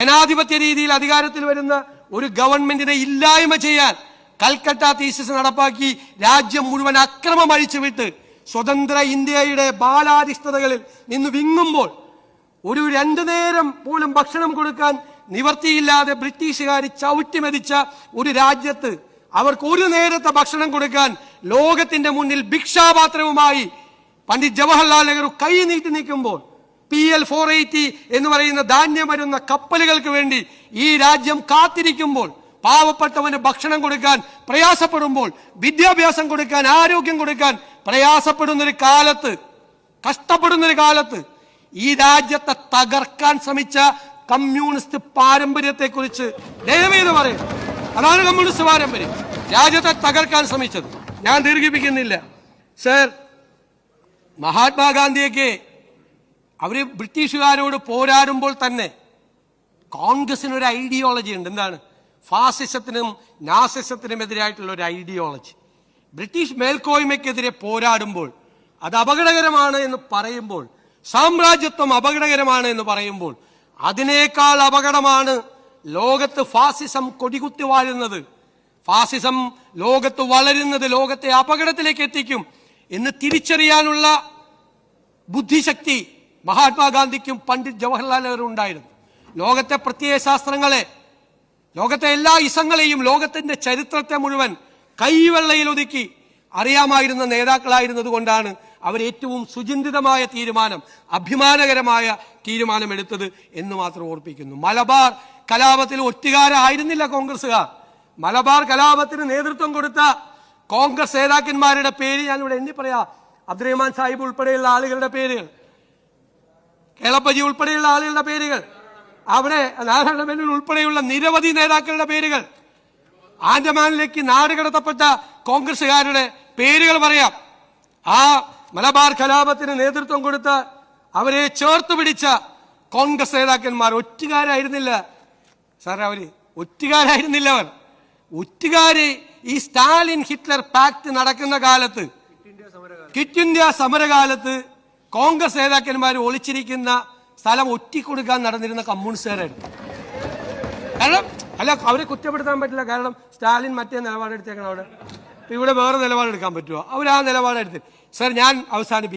ജനാധിപത്യ രീതിയിൽ അധികാരത്തിൽ വരുന്ന ഒരു ഗവൺമെന്റിനെ ഇല്ലായ്മ ചെയ്യാൻ കൽക്കട്ട തീസിസ് നടപ്പാക്കി രാജ്യം മുഴുവൻ അക്രമം അഴിച്ചുവിട്ട് സ്വതന്ത്ര ഇന്ത്യയുടെ ബാലാധിഷ്ഠതകളിൽ നിന്ന് വിങ്ങുമ്പോൾ ഒരു 2 നേരം പോലും ഭക്ഷണം കൊടുക്കാൻ നിവർത്തിയില്ലാതെ ബ്രിട്ടീഷുകാർ ചവിട്ടിമെതിച്ച ഒരു രാജ്യത്ത് അവർക്ക് ഒരു നേരത്തെ ഭക്ഷണം കൊടുക്കാൻ ലോകത്തിന്റെ മുന്നിൽ ഭിക്ഷാപാത്രവുമായി പണ്ഡിറ്റ് ജവഹർലാൽ നെഹ്റു കൈ നീട്ടി നിൽക്കുമ്പോൾ PL 480 എന്ന് പറയുന്ന ധാന്യം വരുന്ന കപ്പലുകൾക്ക് വേണ്ടി ഈ രാജ്യം കാത്തിരിക്കുമ്പോൾ പാവപ്പെട്ടവന് ഭക്ഷണം കൊടുക്കാൻ പ്രയാസപ്പെടുമ്പോൾ വിദ്യാഭ്യാസം കൊടുക്കാൻ ആരോഗ്യം കൊടുക്കാൻ പ്രയാസപ്പെടുന്നൊരു കാലത്ത് കഷ്ടപ്പെടുന്നൊരു കാലത്ത് ഈ രാജ്യത്തെ തകർക്കാൻ ശ്രമിച്ച കമ്മ്യൂണിസ്റ്റ് പാരമ്പര്യത്തെക്കുറിച്ച് ദയവേത് പറയും. അതാണ് കമ്മ്യൂണിസ്റ്റ് പാരമ്പര്യം, രാജ്യത്തെ തകർക്കാൻ ശ്രമിച്ചത്. ഞാൻ ദീർഘിപ്പിക്കുന്നില്ല സർ. മഹാത്മാഗാന്ധിയൊക്കെ അവര് ബ്രിട്ടീഷുകാരോട് പോരാടുമ്പോൾ തന്നെ കോൺഗ്രസിനൊരു ഐഡിയോളജി ഉണ്ട്. എന്താണ്? ഫാസിസത്തിനും നാസിസത്തിനും എതിരായിട്ടുള്ള ഒരു ഐഡിയോളജി. ബ്രിട്ടീഷ് മേൽക്കോയ്മയ്ക്കെതിരെ പോരാടുമ്പോൾ അത് അപകടകരമാണ് എന്ന് പറയുമ്പോൾ, സാമ്രാജ്യത്വം അപകടകരമാണ് എന്ന് പറയുമ്പോൾ, അതിനേക്കാൾ അപകടമാണ് ലോകത്ത് ഫാസിസം കൊടികുത്തി വാഴുന്നത്, ഫാസിസം ലോകത്ത് വളരുന്നത് ലോകത്തെ അപകടത്തിലേക്ക് എത്തിക്കും എന്ന് തിരിച്ചറിയാനുള്ള ബുദ്ധിശക്തി മഹാത്മാഗാന്ധിക്കും പണ്ഡിറ്റ് ജവഹർലാൽ നെഹ്റു ഉണ്ടായിരുന്നു. ലോകത്തെ പ്രത്യയശാസ്ത്രങ്ങളെ, ലോകത്തെ എല്ലാ ഇസങ്ങളെയും, ലോകത്തിന്റെ ചരിത്രത്തെ മുഴുവൻ കൈവെള്ളയിൽ ഒതുക്കി അറിയാമായിരുന്ന നേതാക്കളായിരുന്നത് കൊണ്ടാണ് അവർ ഏറ്റവും സുചിന്തിതമായ തീരുമാനം, അഭിമാനകരമായ തീരുമാനം എടുത്തത് എന്ന് മാത്രം ഓർപ്പിക്കുന്നു. മലബാർ കലാപത്തിൽ ഒറ്റുകാരായിരുന്നില്ല കോൺഗ്രസുകാർ. മലബാർ കലാപത്തിന് നേതൃത്വം കൊടുത്ത കോൺഗ്രസ് നേതാക്കന്മാരുടെ പേര് ഞാനിവിടെ എണ്ണി പറയാം. അബ്ദുറഹ്മാൻ സാഹിബ് ഉൾപ്പെടെയുള്ള ആളുകളുടെ പേരുകൾ, കേളപ്പജി ഉൾപ്പെടെയുള്ള ആളുകളുടെ പേരുകൾ, അവിടെ നാരായണ മേനോൻ ഉൾപ്പെടെയുള്ള നിരവധി നേതാക്കളുടെ പേരുകൾ, ആൻഡമാനിലേക്ക് നാടുകടത്തപ്പെട്ട കോൺഗ്രസുകാരുടെ പേരുകൾ പറയാം. ആ മലബാർ കലാപത്തിന് നേതൃത്വം കൊടുത്ത അവരെ ചേർത്ത് പിടിച്ച കോൺഗ്രസ് നേതാക്കന്മാർ ഒറ്റുകാരായിരുന്നില്ല സാർ. അവര് ഒറ്റുകാരായിരുന്നില്ല. അവർ ഒറ്റുകാര് ഈ സ്റ്റാലിൻ ഹിറ്റ്ലർ പാക്ട് നടക്കുന്ന കാലത്ത്, ക്വിറ്റ് ഇന്ത്യ സമരകാലത്ത് കോൺഗ്രസ് നേതാക്കന്മാർ ഒളിച്ചിരിക്കുന്ന സ്ഥലം ഒറ്റിക്കൊടുക്കാൻ നടന്നിരുന്ന കമ്മ്യൂണിസ്റ്റുകാരായിരുന്നു. കാരണം അല്ല, അവരെ കുറ്റപ്പെടുത്താൻ പറ്റില്ല. കാരണം സ്റ്റാലിൻ മറ്റേ നിലപാടെടുത്തേക്കണം. അവിടെ ഇവിടെ വേറെ നിലപാടെടുക്കാൻ പറ്റുമോ? അവർ ആ നിലപാടെടുത്ത്. സർ, ഞാൻ അവസാനിപ്പിക്കും.